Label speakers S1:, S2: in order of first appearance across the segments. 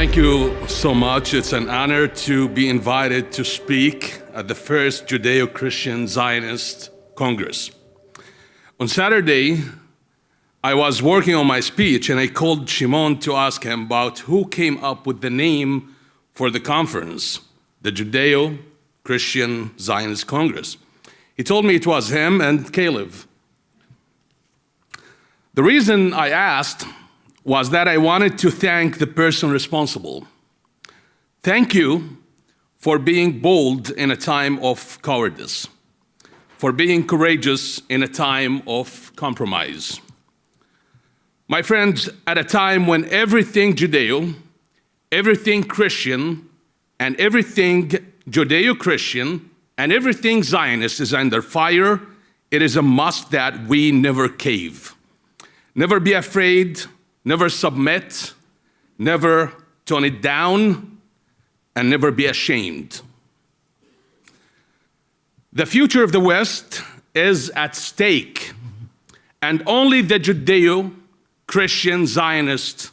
S1: Thank you so much. It's an honor to be invited to speak at the first Judeo-Christian Zionist Congress. On Saturday, I was working on my speech and I called Shimon to ask him about who came up with the name for the conference, the Judeo-Christian Zionist Congress. He told me it was him and Caleb. The reason I asked was that I wanted to thank the person responsible. Thank you for being bold in a time of cowardice, for being courageous in a time of compromise. My friends, at a time when everything Judeo, everything Christian, and everything Judeo-Christian, and everything Zionist is under fire, it is a must that we never cave. Never be afraid, never submit, never tone it down, and never be ashamed. The future of the West is at stake, and only the Judeo-Christian Zionist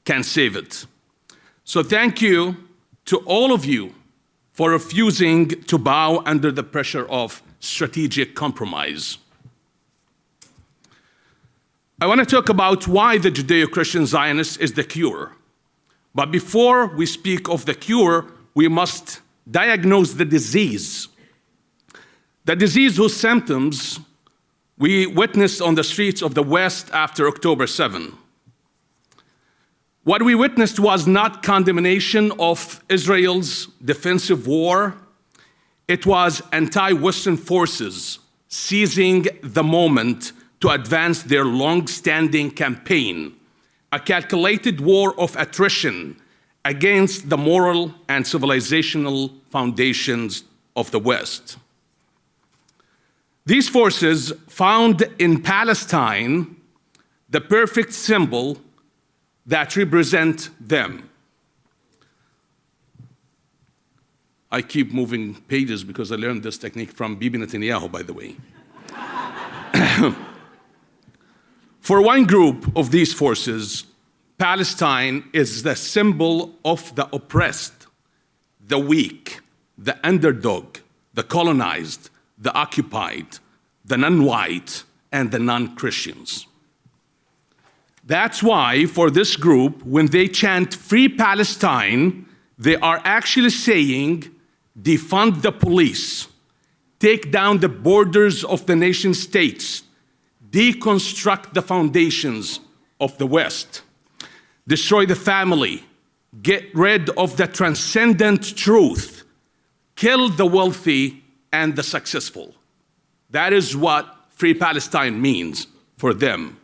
S1: can save it. So thank you to all of you for refusing to bow under the pressure of strategic compromise. I want to talk about why the Judeo-Christian Zionist is the cure. But before we speak of the cure, we must diagnose the disease. The disease whose symptoms we witnessed on the streets of the West after October 7. What we witnessed was not condemnation of Israel's defensive war. It was anti-Western forces seizing the moment to advance their long-standing campaign, a calculated war of attrition against the moral and civilizational foundations of the West. These forces found in Palestine the perfect symbol that represent them. I keep moving pages because I learned this technique from Bibi Netanyahu, by the way. For one group of these forces, Palestine is the symbol of the oppressed, the weak, the underdog, the colonized, the occupied, the non-white, and the non-Christians. That's why for this group, when they chant Free Palestine, they are actually saying, defund the police, take down the borders of the nation states, deconstruct the foundations of the West, destroy the family, get rid of the transcendent truth, kill the wealthy and the successful. That is what Free Palestine means for them.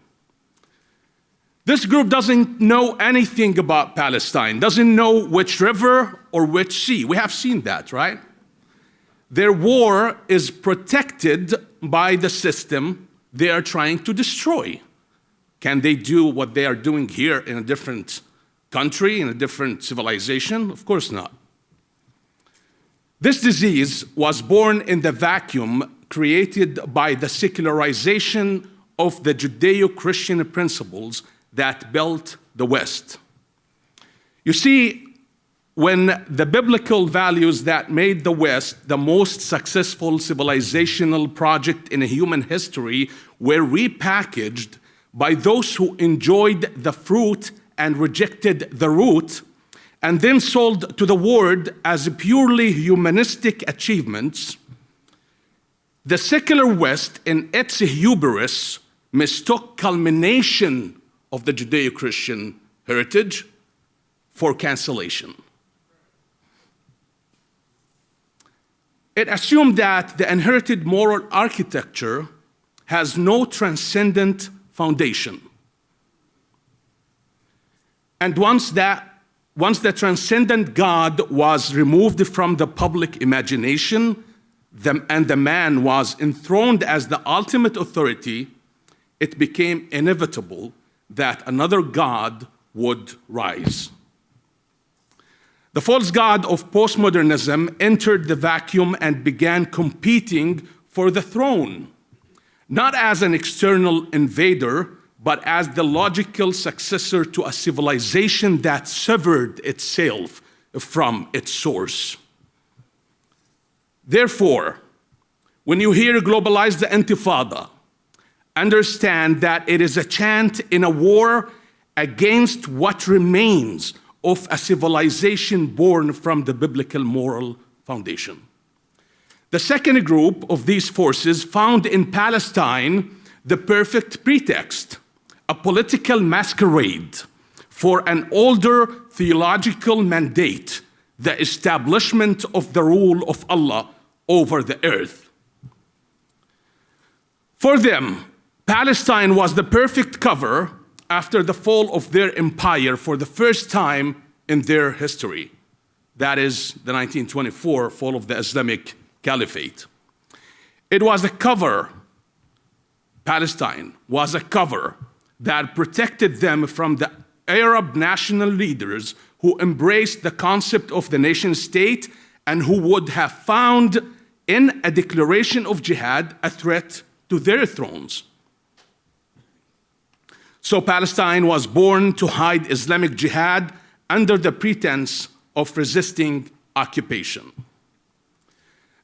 S1: This group doesn't know anything about Palestine, doesn't know which river or which sea. We have seen that, right? Their war is protected by the system they are trying to destroy. Can they do what they are doing here in a different country, in a different civilization? Of course not. This disease was born in the vacuum created by the secularization of the Judeo-Christian principles that built the West. You see, when the biblical values that made the West the most successful civilizational project in human history were repackaged by those who enjoyed the fruit and rejected the root, and then sold to the world as purely humanistic achievements, the secular West, in its hubris, mistook culmination of the Judeo-Christian heritage for cancellation. It assumed that the inherited moral architecture has no transcendent foundation. And once the transcendent God was removed from the public imagination, and the man was enthroned as the ultimate authority, it became inevitable that another God would rise. The false god of postmodernism entered the vacuum and began competing for the throne, not as an external invader, but as the logical successor to a civilization that severed itself from its source. Therefore, when you hear globalize the Intifada, understand that it is a chant in a war against what remains of a civilization born from the biblical moral foundation. The second group of these forces found in Palestine the perfect pretext, a political masquerade for an older theological mandate, the establishment of the rule of Allah over the earth. For them, Palestine was the perfect cover after the fall of their empire for the first time in their history. That is the 1924 fall of the Islamic Caliphate. It was a cover, Palestine was a cover that protected them from the Arab national leaders who embraced the concept of the nation state and who would have found in a declaration of jihad a threat to their thrones. So Palestine was born to hide Islamic jihad under the pretense of resisting occupation.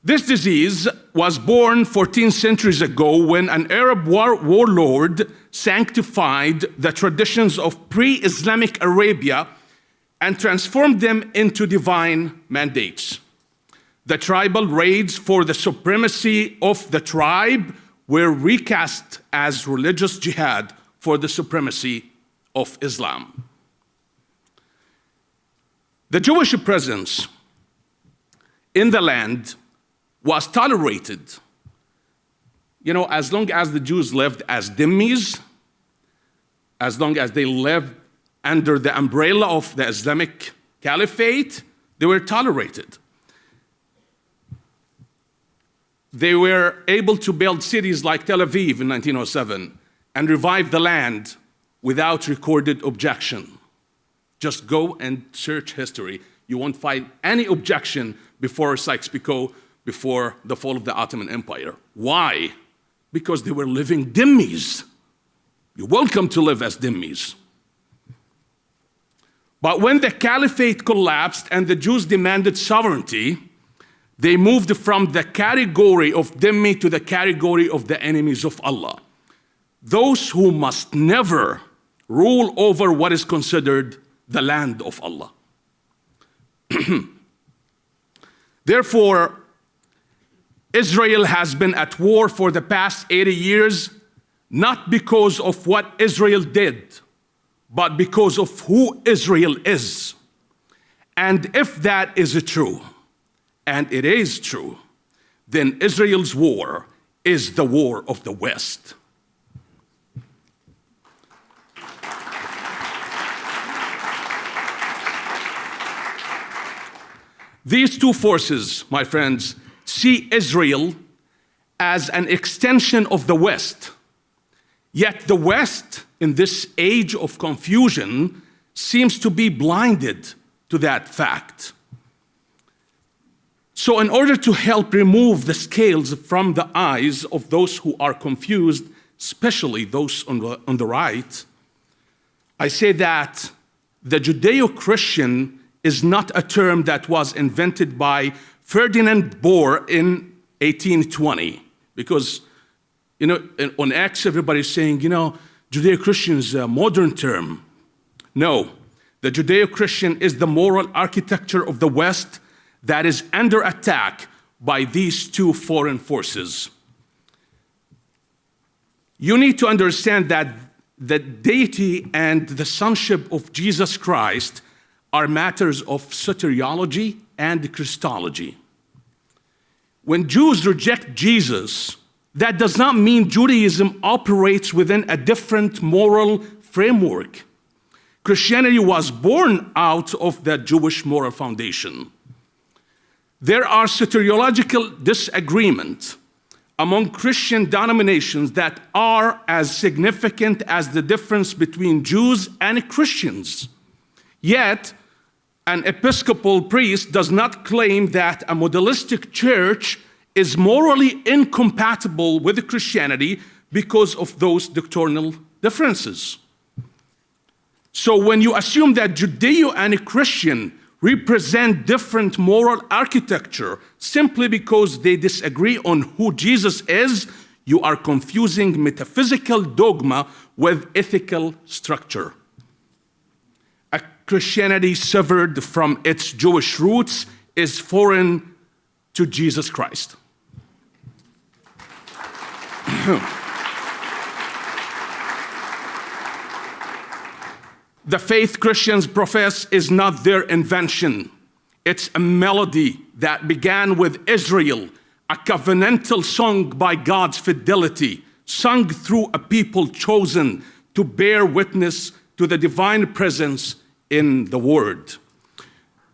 S1: This disease was born 14 centuries ago when an Arab warlord sanctified the traditions of pre-Islamic Arabia and transformed them into divine mandates. The tribal raids for the supremacy of the tribe were recast as religious jihad for the supremacy of Islam. The Jewish presence in the land was tolerated, as long as the Jews lived as dhimmis, as long as they lived under the umbrella of the Islamic Caliphate, they were tolerated. They were able to build cities like Tel Aviv in 1907 and revive the land without recorded objection. Just go and search history. You won't find any objection before Sykes-Picot, before the fall of the Ottoman Empire. Why? Because they were living dhimmis. You're welcome to live as dhimmis. But when the caliphate collapsed and the Jews demanded sovereignty, they moved from the category of dhimmi to the category of the enemies of Allah. Those who must never rule over what is considered the land of Allah. Therefore, Israel has been at war for the past 80 years, not because of what Israel did, but because of who Israel is. And if that is true, and it is true, then Israel's war is the war of the West. These two forces, my friends, see Israel as an extension of the West. Yet the West, in this age of confusion, seems to be blinded to that fact. So in order to help remove the scales from the eyes of those who are confused, especially those on the right, I say that the Judeo-Christian is not a term that was invented by Ferdinand Bohr in 1820. Because, on X, everybody's saying, Judeo-Christian is a modern term. No, the Judeo-Christian is the moral architecture of the West that is under attack by these two foreign forces. You need to understand that the deity and the sonship of Jesus Christ are matters of soteriology and Christology. When Jews reject Jesus, that does not mean Judaism operates within a different moral framework. Christianity was born out of the Jewish moral foundation. There are soteriological disagreements among Christian denominations that are as significant as the difference between Jews and Christians. Yet, an Episcopal priest does not claim that a modalistic church is morally incompatible with Christianity because of those doctrinal differences. So when you assume that Judeo and Christian represent different moral architecture simply because they disagree on who Jesus is, you are confusing metaphysical dogma with ethical structure. A Christianity severed from its Jewish roots is foreign to Jesus Christ. The faith Christians profess is not their invention. It's a melody that began with Israel, a covenantal song by God's fidelity, sung through a people chosen to bear witness to the divine presence in the Word.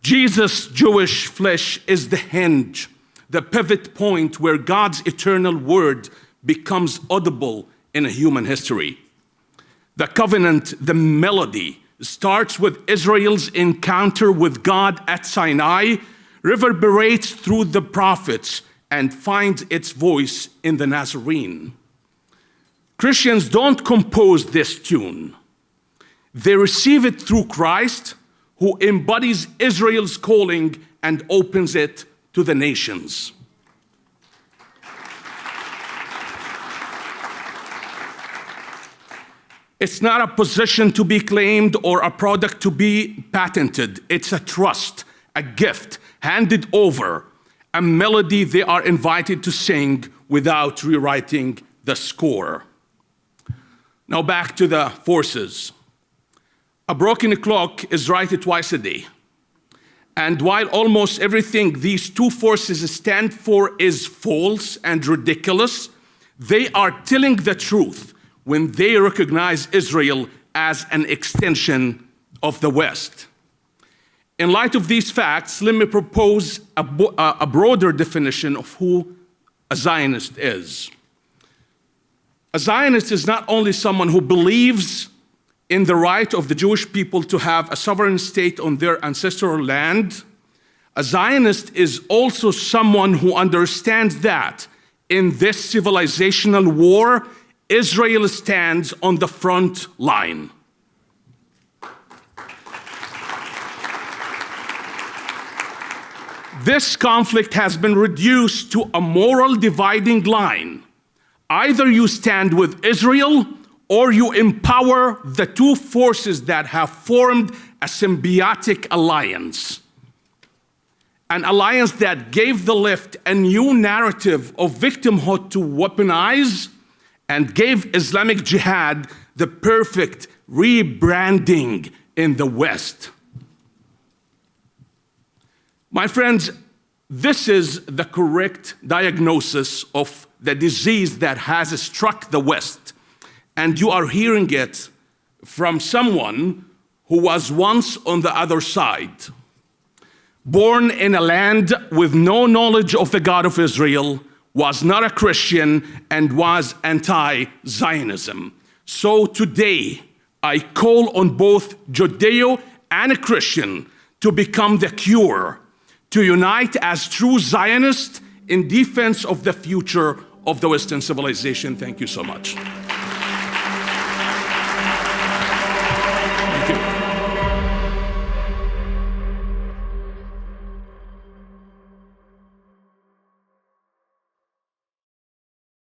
S1: Jesus' Jewish flesh is the hinge, the pivot point where God's eternal Word becomes audible in human history. The covenant, the melody, starts with Israel's encounter with God at Sinai, reverberates through the prophets, and finds its voice in the Nazarene. Christians don't compose this tune. They receive it through Christ, who embodies Israel's calling and opens it to the nations. It's not a position to be claimed or a product to be patented. It's a trust, a gift handed over, a melody they are invited to sing without rewriting the score. Now back to the forces. A broken clock is right twice a day. And while almost everything these two forces stand for is false and ridiculous, they are telling the truth when they recognize Israel as an extension of the West. In light of these facts, let me propose a broader definition of who a Zionist is. A Zionist is not only someone who believes in the right of the Jewish people to have a sovereign state on their ancestral land. A Zionist is also someone who understands that in this civilizational war, Israel stands on the front line. This conflict has been reduced to a moral dividing line. Either you stand with Israel or you empower the two forces that have formed a symbiotic alliance. An alliance that gave the left a new narrative of victimhood to weaponize and gave Islamic Jihad the perfect rebranding in the West. My friends, this is the correct diagnosis of the disease that has struck the West. And you are hearing it from someone who was once on the other side. Born in a land with no knowledge of the God of Israel, was not a Christian, and was anti-Zionism. So today, I call on both Judeo and Christian to become the cure, to unite as true Zionists in defense of the future of the Western civilization. Thank you so much.